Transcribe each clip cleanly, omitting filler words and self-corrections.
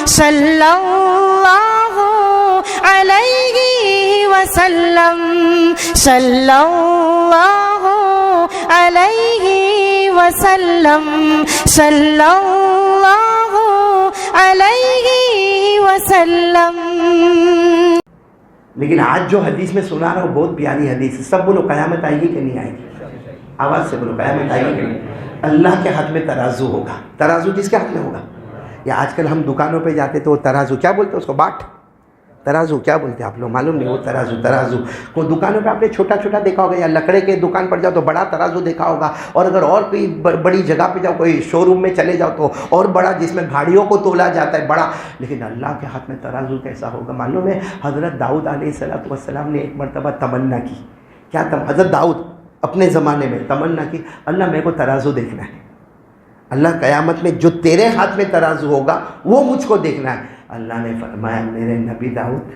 صلی اللہ علیہ وسلم صلی اللہ علیہ وسلم صلی اللہ علیہ وسلم۔ لیکن آج جو حدیث میں سنا رہا ہوں بہت پیاری حدیث ہے، سب بولو قیامت آئے گی کہ نہیں آئے گی؟ آواز سے بولو قیامت آئے گی کہ نہیں؟ اللہ کے ہاتھ میں ترازو ہوگا۔ ترازو کس کے ہاتھ میں ہوگا؟ یا آج کل ہم دکانوں پہ جاتے تو وہ ترازو کیا بولتے ہیں اس کو؟ باٹ ترازو کیا بولتے ہیں آپ لوگ معلوم نہیں؟ وہ ترازو کو دکانوں پہ آپ نے چھوٹا چھوٹا دیکھا ہوگا، یا لکڑے کے دکان پر جاؤ تو بڑا ترازو دیکھا ہوگا، اور اگر اور کوئی بڑی جگہ پہ جاؤ، کوئی شو روم میں چلے جاؤ تو اور بڑا، جس میں گاڑیوں کو تولا جاتا ہے بڑا۔ لیکن اللہ کے ہاتھ میں ترازو کیسا ہوگا معلوم ہے؟ حضرت داؤد علیہ السلام نے ایک مرتبہ تمنا کی، کیا حضرت داؤد اپنے زمانے میں تمنا کی، اللہ میرے کو ترازو دیکھنا ہے، اللہ قیامت میں جو تیرے ہاتھ میں ترازو ہوگا وہ مجھ کو دیکھنا ہے۔ اللہ نے فرمایا میرے نبی داؤد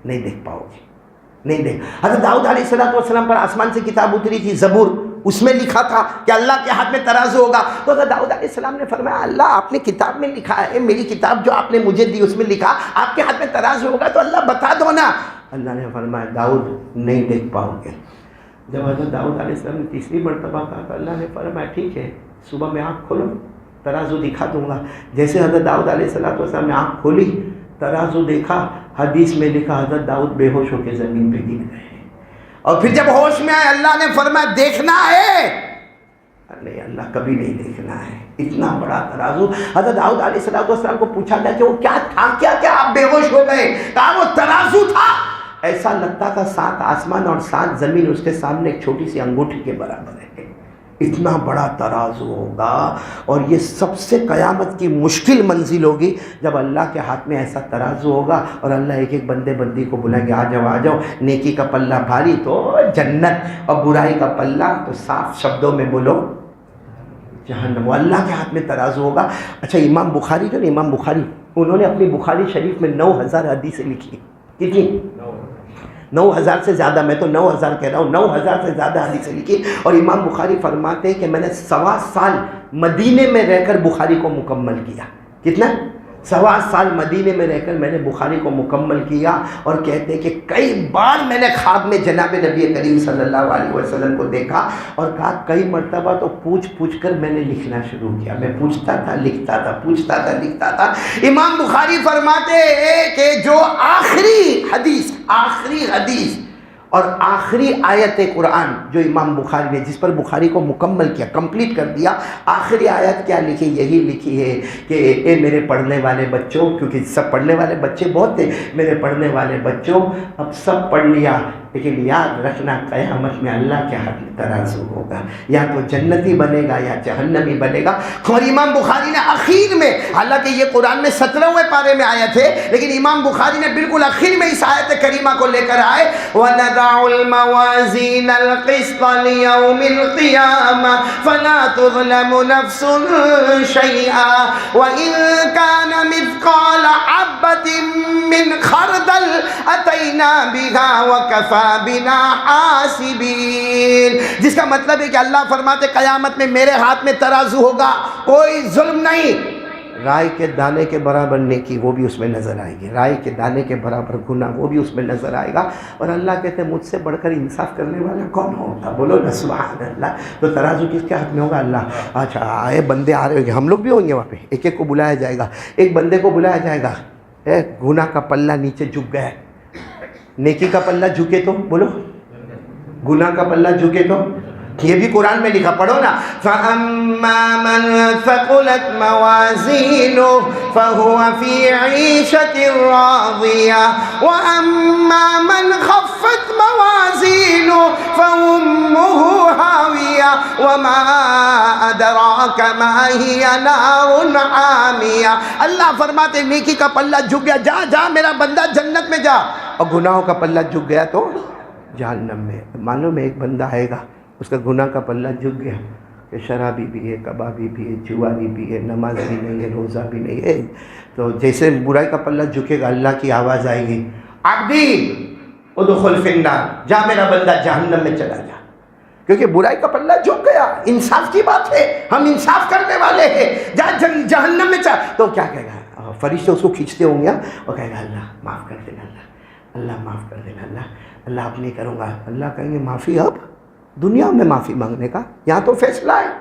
نہیں دیکھ پاؤ گے، نہیں دیکھ۔ حضرت داؤد علیہ السلام پر آسمان سے کتاب اتری تھی زبور، اس میں لکھا تھا کہ اللہ کے ہاتھ میں ترازو ہوگا۔ تو حضرت داؤد علیہ السلام نے فرمایا اللہ آپ نے کتاب میں لکھا ہے، میری کتاب جو آپ نے مجھے دی اس میں لکھا آپ کے ہاتھ میں ترازو ہوگا، تو اللہ بتا دو نا۔ اللہ نے فرمایا داؤد نہیں دیکھ پاؤ گے۔ جب حضرت داؤد علیہ السلام نے تیسری مرتبہ کہا تو اللہ نے فرمایا ٹھیک ہے، صبح میں آنکھ کھولو ترازو دکھا دوں گا۔ جیسے حضرت داؤد علیہ السلام نے آنکھ کھولی، ترازو دیکھا، حدیث میں لکھا حضرت داؤد بے ہوش ہو کے زمین پہ گر گئے، اور پھر جب ہوش میں آئے اللہ نے فرمایا دیکھنا ہے؟ نہیں اللہ کبھی نہیں دیکھنا ہے، اتنا بڑا ترازو۔ حضرت داؤد علیہ السلام کو پوچھا گیا کہ وہ کیا تھا، کیا آپ بے ہوش ہو گئے؟ کہا وہ ترازو تھا، ایسا لگتا تھا 7 آسمان اور 7 زمین اس کے سامنے ایک چھوٹی سی انگوٹھی کے برابر ہے، اتنا بڑا ترازو ہوگا۔ اور یہ سب سے قیامت کی مشکل منزل ہوگی جب اللہ کے ہاتھ میں ایسا ترازو ہوگا اور اللہ ایک ایک بندے بندی کو بلائیں گے آ جاؤ، نیکی کا پلہ بھاری تو جنت، اور برائی کا پلہ تو صاف شبدوں میں بولو جہنم۔ وہ اللہ کے ہاتھ میں ترازو ہوگا۔ اچھا امام بخاری جو نا، امام بخاری انہوں نے اپنی بخاری شریف میں 9000 حدیثیں لکھی۔ کتنی؟ 9000 سے زیادہ، میں تو 9000 کہہ رہا ہوں، 9000 سے زیادہ حدیثیں لکھی۔ اور امام بخاری فرماتے ہیں کہ میں نے 1.25 سال مدینے میں رہ کر بخاری کو مکمل کیا۔ کتنا؟ 1.25 سال مدینے میں رہ کر میں نے بخاری کو مکمل کیا۔ اور کہتے ہیں کہ کئی بار میں نے خواب میں جناب نبی کریم صلی اللہ علیہ وسلم کو دیکھا، اور کہا کئی مرتبہ تو پوچھ کر میں نے لکھنا شروع کیا، میں پوچھتا تھا لکھتا تھا، پوچھتا تھا لکھتا تھا۔ امام بخاری فرماتے ہیں کہ جو آخری حدیث اور آخری آیت قرآن جو امام بخاری نے، جس پر بخاری کو مکمل کیا، کمپلیٹ کر دیا، آخری آیت کیا لکھی؟ یہی لکھی ہے کہ اے میرے پڑھنے والے بچوں، کیونکہ سب پڑھنے والے بچے بہت تھے، میرے پڑھنے والے بچوں اب سب پڑھ لیا، لیکن یاد رکھنا قیامت میں اللہ کے ہاتھ میں ترازو ہوگا، یا تو جنتی بنے گا یا جہنمی بنے گا۔ اور امام بخاری نے اخیر میں، حالانکہ یہ قرآن میں 17ویں پارے میں آیت ہے، لیکن امام بخاری نے بالکل اخیر میں اس آیت کریمہ کو لے کر آئے، وَنَضَعُ الْمَوَازِينَ الْقِسْطَ لِيَوْمِ الْقِيَامَةِ فَلَا تُظْلَمُ نَفْسٌ شَيْئًا وَإِن كَانَ مِثْقَالَ حَبَّةٍ مِّنْ خَرْدَلٍ أَتَيْنَا بِهَا وَكَفَىٰ بِنَا حَاسِبِينَ۔ جس کا مطلب ہے کہ اللہ فرماتے قیامت میں میرے ہاتھ میں ترازو ہوگا، کوئی ظلم نہیں۔ رائے کے دانے کے برابر نیکی وہ بھی اس میں نظر آئے گی، رائے کے دانے کے برابر گناہ وہ بھی اس میں نظر آئے گا۔ اور اللہ کہتے ہیں مجھ سے بڑھ کر انصاف کرنے والا کون ہوگا؟ بولو نا سبحان اللہ۔ تو ترازو کس کے ہاتھ میں ہوگا؟ اللہ۔ اچھا آئے بندے آ رہے ہوں گے، ہم لوگ بھی ہوں گے وہاں پہ، ایک ایک کو بلایا جائے گا، ایک بندے کو بلایا جائے گا، گناہ کا پلہ نیچے جھک گیا، نیکی کا پلہ جھکے تو بولو، گناہ کا پلہ جھکے تو، یہ بھی قرآن میں لکھا، پڑھو نا، فَأَمَّا مَنْ ثَقُلَتْ مَوَازِينُهُ فَهُوَ فِي عِيشَةٍ رَاضِيَةٍ وَأَمَّا مَنْ خَفَّتْ مَوَازِينُهُ فَأُمُّهُ هَاوِيَةٌ وَمَا أَدْرَاكَ مَا هِيَ نَارٌ حَامِيَةٌ۔ اللہ فرماتے نیکی کا پلہ جھک گیا، جا میرا بندہ جنت میں جا، اور گناہوں کا پلہ جھک گیا تو جہنم میں۔ معلوم ہے ایک بندہ آئے گا اس کا گناہ کا پلہ جھک گیا کہ شرابی بھی ہے، کبابی بھی ہے، جواری بھی ہے، نماز بھی نہیں ہے، روزہ بھی نہیں ہے، تو جیسے برائی کا پلہ جھکے گا اللہ کی آواز آئے گی، عبدی ادخل فی النار، جا میرا بندہ جہنم میں چلا جا، کیونکہ برائی کا پلہ جھک گیا۔ انصاف کی بات ہے، ہم انصاف کرنے والے ہیں، جا جہنم میں چلا، تو کیا کہے گا؟ فرشتے اس کو کھینچتے ہوں گے اور کہے گا اللہ معاف کر دینا، اللہ معاف کر دینا، اللہ اب نہیں کروں گا۔ اللہ کہیں گے معافی اب دنیا میں معافی مانگنے کا، یہاں تو فیصلہ ہے،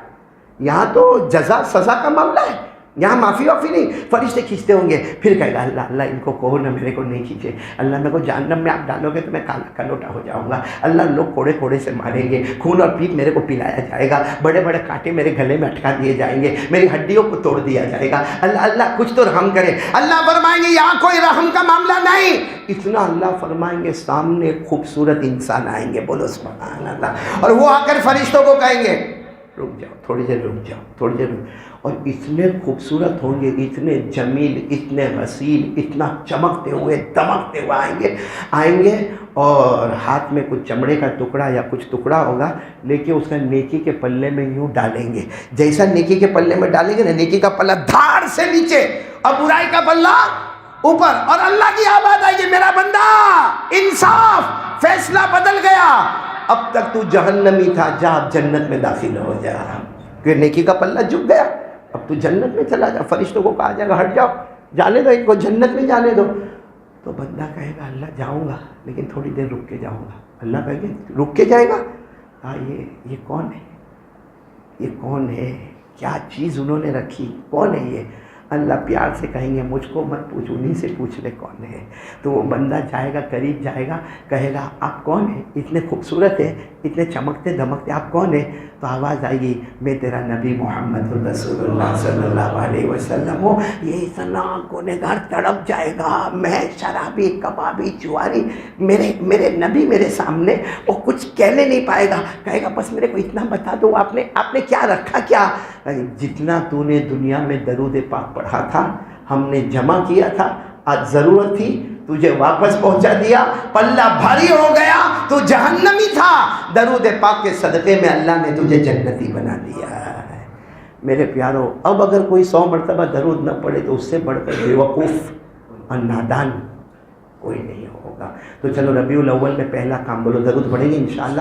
یہاں تو جزا سزا کا معاملہ ہے، یہاں معافی وافی نہیں۔ فرشتے کھینچتے ہوں گے، پھر کہے گا اللہ ان کو کہو نا میرے کو نہیں کھینچے، اللہ میرے کو جہنم میں آپ ڈالو گے تو میں کالا کلوٹا ہو جاؤں گا، اللہ لوگ کوڑے کوڑے سے ماریں گے، خون اور پیپ میرے کو پلایا جائے گا، بڑے بڑے کانٹے میرے گلے میں اٹکا دیے جائیں گے، میری ہڈیوں کو توڑ دیا جائے گا، اللہ کچھ تو رحم کرے۔ اللہ فرمائیں گے یہاں کوئی رحم کا معاملہ نہیں۔ اتنا اللہ فرمائیں گے سامنے خوبصورت انسان آئیں گے، بولو سبحان اللہ، اور وہ آ کر فرشتوں کو کہیں گے رک جاؤ، تھوڑی دیر رک جاؤ، تھوڑی دیر رک، اور اتنے خوبصورت ہوں گے، اتنے جمیل، اتنے غسیل، اتنا چمکتے ہوئے دمکتے ہوئے آئیں گے اور ہاتھ میں کچھ چمڑے کا ٹکڑا یا کچھ ٹکڑا ہوگا، لیکن اس کا نیکی کے پلے میں یوں ڈالیں گے، جیسا نیکی کے پلے میں ڈالیں گے نا، نیکی کا پلہ دھاڑ سے نیچے اور برائی کا پلہ اوپر، اور اللہ کی آواز آئے گی میرا بندہ انصاف، فیصلہ بدل گیا، اب تک تو جہنمی تھا، جا اب جنت میں داخل ہو جا، کہ نیکی کا پلہ جھک گیا، اب تو جنت میں چلا جا۔ فرشتوں کو کہا جائے گا ہٹ جاؤ، جانے دو ان کو، جنت میں جانے دو۔ تو بندہ کہے گا اللہ جاؤں گا لیکن تھوڑی دیر رک کے جاؤں گا۔ اللہ کہے گا رک کے جائے گا؟ یہ کون ہے، یہ کون ہے، کیا چیز انہوں نے رکھی، کون ہے یہ؟ اللہ پیار سے کہیں گے مجھ کو مت پوچھ، انہیں سے پوچھ لے کون ہے۔ تو وہ بندہ جائے گا، قریب جائے گا، کہے گا آپ کون ہیں، اتنے خوبصورت ہیں، اتنے چمکتے دمکتے، آپ کون ہیں؟ تو آواز آئے گی میں تیرا نبی محمد رسول اللہ صلی اللہ علیہ وسلم ہوں۔ یہ اتنا گنہگار تڑپ جائے گا، میں شرابی کبابی جواری، میرے نبی میرے سامنے، وہ کچھ کہنے نہیں پائے گا، کہے گا بس میرے کو اتنا بتا دو آپ نے کیا رکھا، کیا جتنا تو نے دنیا میں درود پاک پڑھا تھا ہم نے جمع کیا تھا، آج ضرورت تھی تجھے واپس پہنچا دیا، پلہ بھاری ہو گیا، تو جہنمی تھا، درود پاک کے صدقے میں اللہ نے تجھے جنتی بنا دیا ہے۔ میرے پیارو، اب اگر کوئی 100 مرتبہ درود نہ پڑھے تو اس سے بڑھ کر بے وقوف اور نادان کوئی نہیں ہوگا۔ تو چلو ربیع الاول میں پہلا کام، بولو درود پڑھیں گے انشاءاللہ،